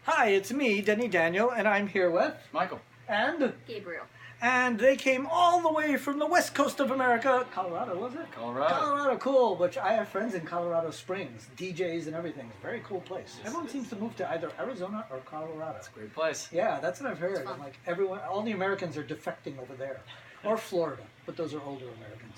Hi, it's me, Denny Daniel, and I'm here with Michael. and Gabriel. and they came all the way from the west coast of America, Colorado, was it? Colorado. Colorado, cool. Which I have friends in Colorado Springs, DJs and everything. It's a very cool place. Yes, Everyone it seems is. to move to either Arizona or Colorado. It's a great place. Yeah, that's what I've heard. fun. I'm like everyone, all the Americans are defecting over there, or Florida, but those are older Americans.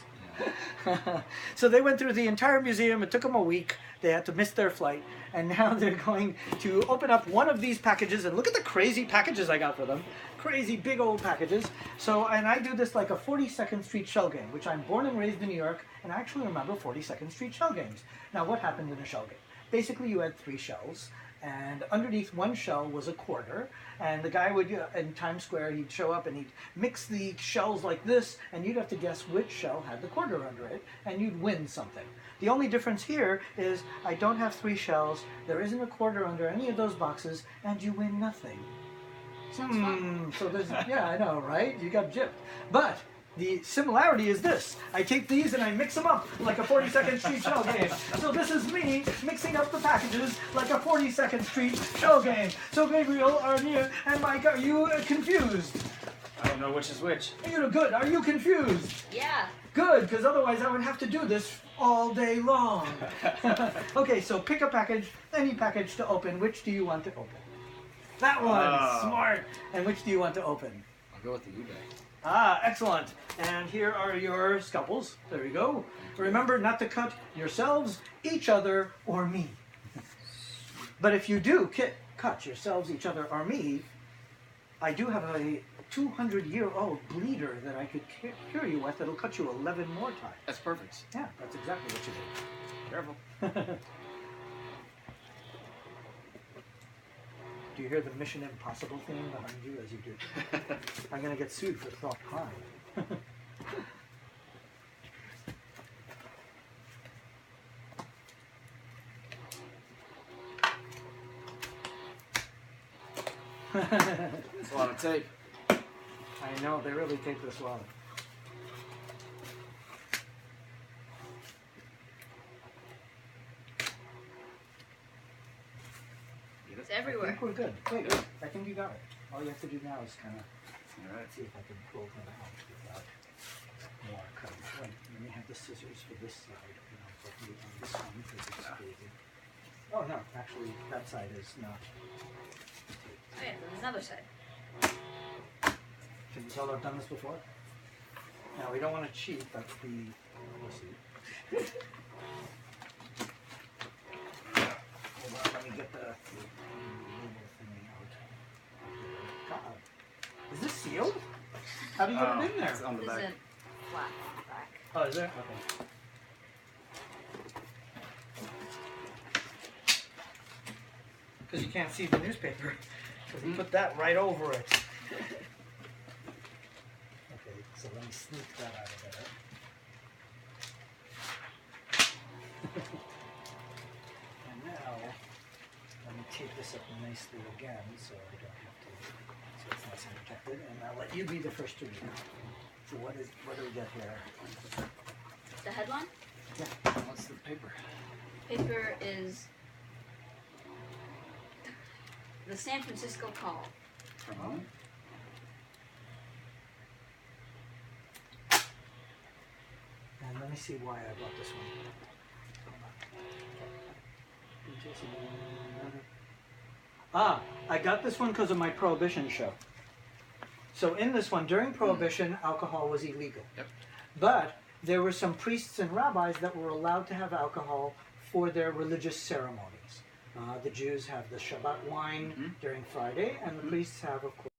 So they went through the entire museum. It took them a week. They had to miss their flight, and now they're going to open up one of these packages. And look at the crazy packages I got for them. Crazy big old packages. So, and I do this like a 42nd Street shell game, which I'm born and raised in New York, and I actually remember 42nd Street shell games. Now, what happened in a shell game? Basically, you had 3 shells, and underneath one shell was a quarter, and the guy would, in Times Square, he'd show up and he'd mix the shells like this, and you'd have to guess which shell had the quarter under it, and you'd win something. The only difference here is I don't have 3 shells, there isn't a quarter under any of those boxes, and you win nothing. Sounds fun. So there's, yeah, I know, right? You got gypped. But the similarity is this. I take these and I mix them up like a 42nd Street shell game. So this is me mixing up the packages like a 42nd Street shell game. So Gabriel, are you and Mike, are you confused? I don't know which is which. You're good. Are you confused? Yeah. Good, because otherwise I would have to do this all day long. Okay, so pick a package, any package to open. Which do you want to open? That one. Oh. Smart. And which do you want to open? I'll go with the U-bag. Ah, excellent. And here are your scalpels. There you go. Remember not to cut yourselves, each other, or me. But if you do cut yourselves, each other, or me, I do have a 200-year-old bleeder that I could cure you with. That'll cut you 11 more times. That's perfect. Yeah, that's exactly what you Careful. Do you hear the Mission Impossible theme behind you as you do? I'm going to get sued for thought crime. It's a lot of tape. I know, they really take this well. It's I everywhere. think we're good. Wait, I think you got it. All you have to do now is kind of All right. see if I can pull them out without more cutting. Wait, let me have the scissors for this side. And I'll put you on this one because it's crazy. Oh no, actually that side is not. Oh yeah, there's another side. Can you tell I've done this before? Now we don't want to cheat, but we'll see. Hold on, let me get the label thingy out. God, is this sealed? How do you get it in there? It's on the There's back. a flap on the back. Oh, is there? Okay. Because you can't see the newspaper. Because we put that right over it. Okay, so let me sneak that out of there. And now, let me tape this up nicely again so I don't have to, so it's nice and protected. And I'll let you be the first to read. So what do we get here? The headline? Yeah. What's the paper? Paper is the San Francisco Call. From home? And let me see why I bought this one. Ah, I got this one because of my Prohibition show. So in this one, during Prohibition, alcohol was illegal. Yep. But there were some priests and rabbis that were allowed to have alcohol for their religious ceremonies. The Jews have the Shabbat wine during Friday, and the priests have, of course,